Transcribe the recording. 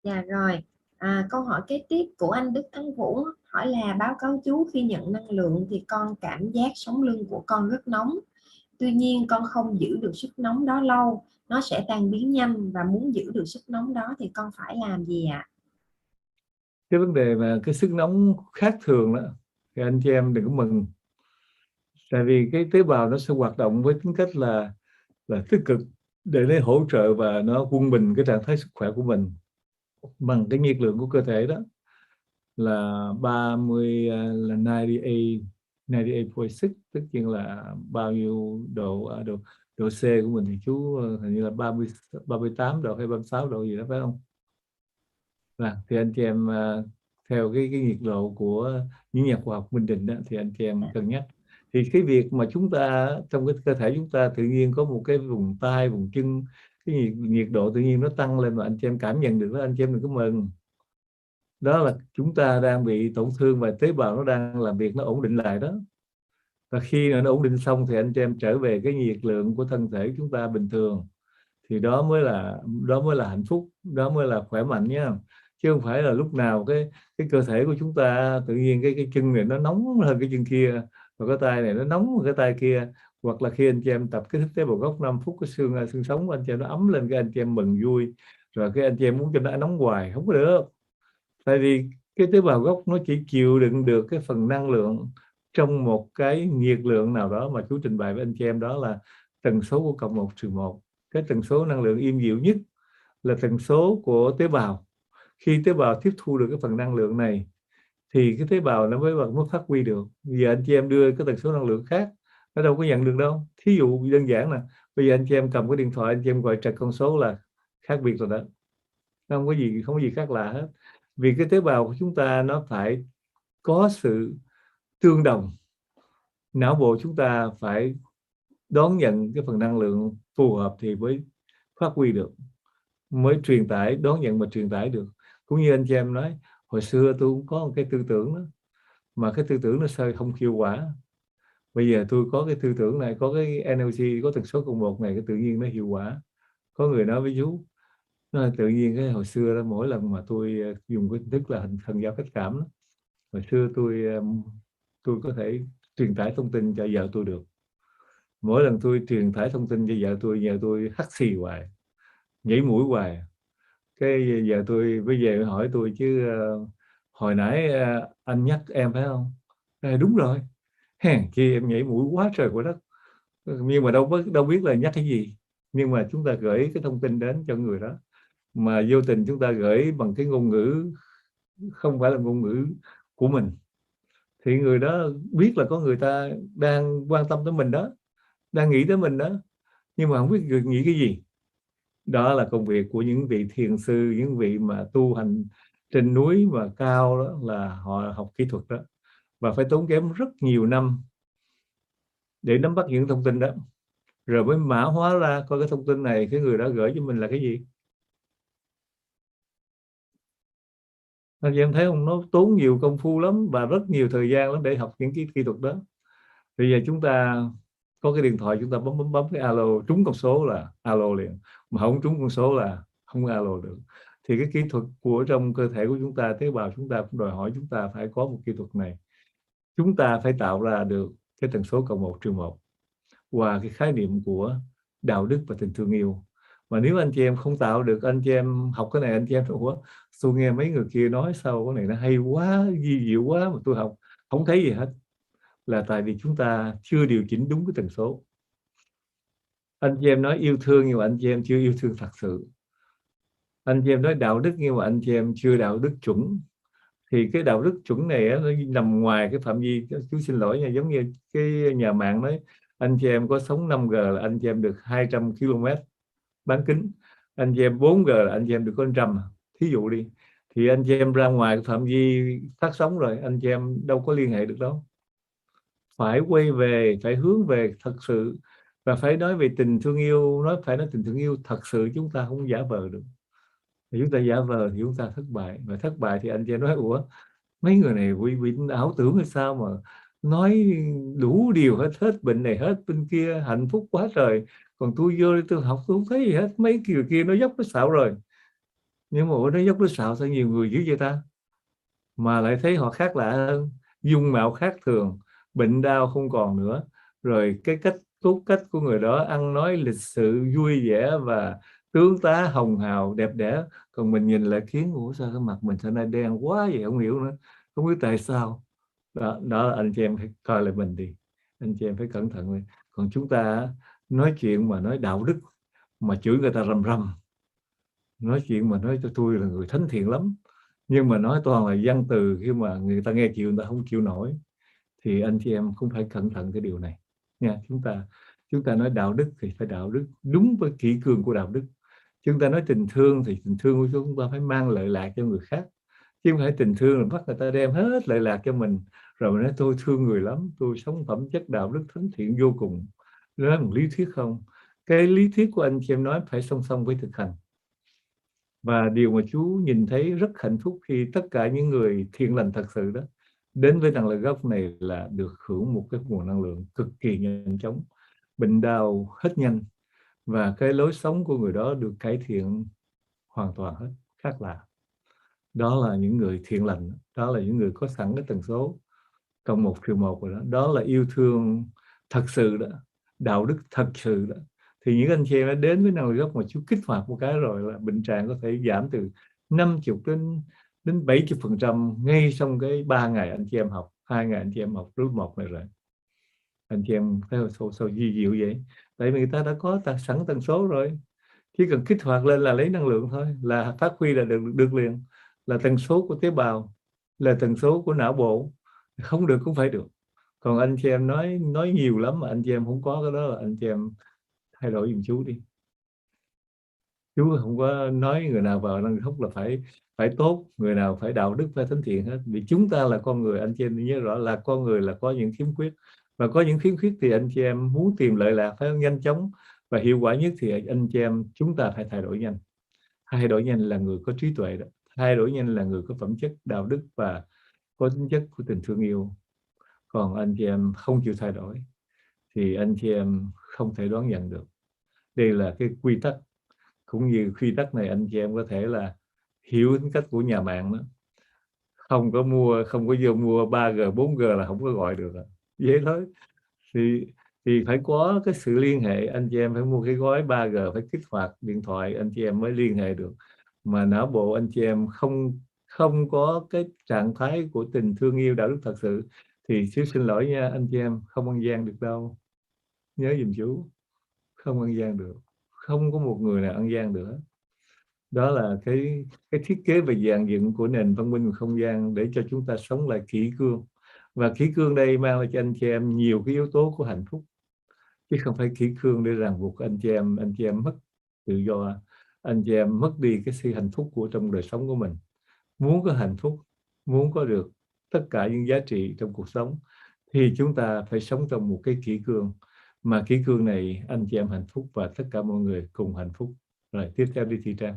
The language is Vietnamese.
Dạ rồi. Câu hỏi kế tiếp của anh Đức Thắng Vũ hỏi là báo cáo chú, khi nhận năng lượng thì con cảm giác sống lưng của con rất nóng. Tuy nhiên con không giữ được sức nóng đó lâu, nó sẽ tan biến nhanh, và muốn giữ được sức nóng đó thì con phải làm gì ạ? Cái vấn đề mà cái sức nóng khác thường đó thì anh chị em đừng có mừng, tại vì cái tế bào nó sẽ hoạt động với tính cách là tích cực để lấy hỗ trợ và nó quân bình cái trạng thái sức khỏe của mình bằng cái nhiệt lượng của cơ thể đó là 30 là 98.6, tức nhiên là bao nhiêu độ độ C của mình thì chú hình như là 38 độ hay 36 độ gì đó phải không? Thì anh chị em theo cái nhiệt độ của những nhà khoa học minh định đó, thì anh chị em cân nhắc. Thì cái việc mà chúng ta trong cái cơ thể chúng ta tự nhiên có một cái vùng tay vùng chân, cái nhiệt độ tự nhiên nó tăng lên mà anh chị em cảm nhận được đó, anh chị em đừng có mừng. Đó là chúng ta đang bị tổn thương và tế bào nó đang làm việc, nó ổn định lại đó. Và khi nó ổn định xong thì anh chị em trở về cái nhiệt lượng của thân thể chúng ta bình thường, thì đó mới là hạnh phúc, đó mới là khỏe mạnh nhá. Chứ không phải là lúc nào cái cơ thể của chúng ta tự nhiên cái chân này nó nóng hơn cái chân kia, và cái tay này nó nóng hơn cái tay kia. Hoặc là khi anh chị em tập kích thích tế bào gốc 5 phút, cái xương sống của anh chị em nó ấm lên, cái anh chị em mừng vui, rồi cái anh chị em muốn cho nó nóng hoài không có được. Tại vì cái tế bào gốc nó chỉ chịu đựng được cái phần năng lượng trong một cái nhiệt lượng nào đó mà chú trình bày với anh chị em, đó là tần số của cộng 1/1. Cái tần số năng lượng im dịu nhất là tần số của tế bào. Khi tế bào tiếp thu được cái phần năng lượng này thì cái tế bào nó mới phát huy được. Giờ anh chị em đưa cái tần số năng lượng khác, nó đâu có nhận được đâu. Thí dụ đơn giản là bây giờ anh chị em cầm cái điện thoại, anh chị em gọi trật con số là khác biệt rồi đó. Nó không có gì khác lạ hết. Vì cái tế bào của chúng ta nó phải có sự tương đồng, não bộ chúng ta phải đón nhận cái phần năng lượng phù hợp thì mới phát huy được, mới truyền tải, đón nhận mà truyền tải được. Cũng như anh chị em nói, hồi xưa tôi cũng có một cái tư tưởng đó, mà cái tư tưởng nó sao không hiệu quả. Bây giờ tôi có cái tư tưởng này, có cái energy, có tần số cộng một này, cái tự nhiên nó hiệu quả. Có người nói với chú, nó tự nhiên cái hồi xưa đó, mỗi lần mà tôi dùng cái hình thức là thần giao cách cảm đó, hồi xưa tôi có thể truyền tải thông tin cho vợ tôi được. Mỗi lần tôi truyền tải thông tin cho vợ tôi hắt xì hoài, nhảy mũi hoài. Cái giờ tôi bây giờ hỏi tôi chứ hồi nãy anh nhắc em phải không? Đúng rồi. Hèn chi em nhảy mũi quá trời quá đất. Nhưng mà đâu biết là nhắc cái gì. Nhưng mà chúng ta gửi cái thông tin đến cho người đó, mà vô tình chúng ta gửi bằng cái ngôn ngữ không phải là ngôn ngữ của mình, thì người đó biết là có người ta đang quan tâm tới mình đó, đang nghĩ tới mình đó, nhưng mà không biết người nghĩ cái gì. Đó là công việc của những vị thiền sư, những vị mà tu hành trên núi mà cao đó, là họ học kỹ thuật đó, và phải tốn kém rất nhiều năm để nắm bắt những thông tin đó, rồi mới mã hóa ra coi cái thông tin này cái người đó gửi cho mình là cái gì. Anh chị em thấy không, nó tốn nhiều công phu lắm và rất nhiều thời gian lắm để học những cái kỹ thuật đó. Bây giờ chúng ta có cái điện thoại, chúng ta bấm cái alo, trúng con số là alo liền, mà không trúng con số là không alo được. Thì cái kỹ thuật của trong cơ thể của chúng ta, tế bào chúng ta cũng đòi hỏi chúng ta phải có một kỹ thuật này. Chúng ta phải tạo ra được cái tần số cộng 1/1 qua cái khái niệm của đạo đức và tình thương yêu. Mà nếu anh chị em không tạo được, anh chị em học cái này, anh chị em ủa, tôi nghe mấy người kia nói sao cái này nó hay quá, di diệu quá, mà tôi học không thấy gì hết, là tại vì chúng ta chưa điều chỉnh đúng cái tần số. Anh chị em nói yêu thương nhưng mà anh chị em chưa yêu thương thật sự. Anh chị em nói đạo đức nhưng mà anh chị em chưa đạo đức chuẩn. Thì cái đạo đức chuẩn này nó nằm ngoài cái phạm vi, chú xin lỗi nha, giống như cái nhà mạng nói anh chị em có sóng 5G là anh chị em được 200 km bán kính, anh chị em 4G là anh chị em được có 100, thí dụ đi. Thì anh chị em ra ngoài cái phạm vi phát sóng rồi, anh chị em đâu có liên hệ được đâu. Phải quay về, phải hướng về thật sự, và phải nói về tình thương yêu, phải nói tình thương yêu thật sự, chúng ta không giả vờ được. Nếu chúng ta giả vờ thì chúng ta thất bại, và thất bại thì anh chị em nói ủa, mấy người này bị ảo tưởng hay sao mà nói đủ điều hết, hết bệnh này hết bên kia, hạnh phúc quá trời, còn tôi vô đây tôi học tôi không thấy gì hết, mấy kiểu kia nó dốc nó xạo rồi. Nhưng mà ủa, nó dốc nó xạo sao nhiều người dữ vậy ta, mà lại thấy họ khác lạ hơn, dung mạo khác thường, bệnh đau không còn nữa, rồi cái cốt cách của người đó ăn nói lịch sự vui vẻ và tướng tá hồng hào đẹp đẽ, còn mình nhìn lại khiến ủa sao cái mặt mình hôm nay đen quá vậy, không hiểu nữa, không biết tại sao. Đó anh chị em phải coi lại mình đi, anh chị em phải cẩn thận đi. Còn chúng ta nói chuyện mà nói đạo đức mà chửi người ta rầm rầm, nói chuyện mà nói cho tôi là người thánh thiện lắm, nhưng mà nói toàn là văn từ, khi mà người ta nghe chịu, người ta không chịu nổi, thì anh chị em cũng phải cẩn thận cái điều này nha. Chúng ta nói đạo đức thì phải đạo đức đúng với kỷ cương của đạo đức. Chúng ta nói tình thương thì tình thương của chúng ta phải mang lợi lạc cho người khác, chứ không phải tình thương là bắt người ta đem hết lợi lạc cho mình, rồi mình nói tôi thương người lắm, tôi sống phẩm chất đạo đức thánh thiện vô cùng. Đó là một lý thuyết không? Cái lý thuyết của anh chị em nói phải song song với thực hành. Và điều mà chú nhìn thấy rất hạnh phúc khi tất cả những người thiện lành thật sự đó đến với năng lượng gốc này là được hưởng một cái nguồn năng lượng cực kỳ nhanh chóng, bệnh đau hết nhanh, và cái lối sống của người đó được cải thiện hoàn toàn hết, khác lạ. Đó là những người thiện lành, đó là những người có sẵn cái tần số cộng 1/1 rồi đó. Đó là yêu thương thật sự đó, đạo đức thật sự đó. Thì những anh chị em đã đến với năng lượng gốc mà chú kích hoạt một cái rồi là bệnh trạng có thể giảm từ 50 đến 70% ngay trong cái 3 ngày anh chị em học, 2 ngày anh chị em học lớp 1 này rồi. Anh chị em thấy sao di diệu vậy? Tại vì người ta đã có sẵn tần số rồi, chỉ cần kích hoạt lên là lấy năng lượng thôi, là phát huy là được liền, là tần số của tế bào, là tần số của não bộ, không được cũng phải được. Còn anh chị em nói nhiều lắm mà anh chị em không có cái đó là anh chị em thay đổi giùm chú đi. Chú không có nói người nào vào năng hút là phải tốt, người nào phải đạo đức, phải thánh thiện hết, vì chúng ta là con người. Anh chị em nhớ rõ là con người là có những khiếm khuyết, và có những khiếm khuyết thì anh chị em muốn tìm lợi lạc phải nhanh chóng và hiệu quả nhất thì anh chị em chúng ta phải thay đổi nhanh. Thay đổi nhanh là người có trí tuệ đó, thay đổi nhanh là người có phẩm chất đạo đức và có tính chất của tình thương yêu. Còn anh chị em không chịu thay đổi thì anh chị em không thể đoán nhận được. Đây là cái quy tắc, cũng như quy tắc này anh chị em có thể là hiểu tính cách của nhà mạng đó. Không có vô mua 3G 4G là không có gọi được. Dễ thôi. Thì phải có cái sự liên hệ, anh chị em phải mua cái gói 3G, phải kích hoạt điện thoại anh chị em mới liên hệ được. Mà não bộ anh chị em không có cái trạng thái của tình thương yêu đạo đức thật sự thì xin lỗi nha, anh chị em không ăn gian được đâu. Nhớ giùm chú, không ăn gian được, không có một người nào ăn gian được. Đó là cái thiết kế về dàn dựng của nền văn minh không gian để cho chúng ta sống lại kỷ cương. Và kỷ cương đây mang lại cho anh chị em nhiều cái yếu tố của hạnh phúc, chứ không phải kỷ cương để ràng buộc anh chị em mất tự do, anh chị em mất đi cái sự hạnh phúc của trong đời sống của mình. Muốn có hạnh phúc, muốn có được tất cả những giá trị trong cuộc sống thì chúng ta phải sống trong một cái kỷ cương, mà kỷ cương này anh chị em hạnh phúc và tất cả mọi người cùng hạnh phúc. Rồi tiếp theo đi Thị Trang.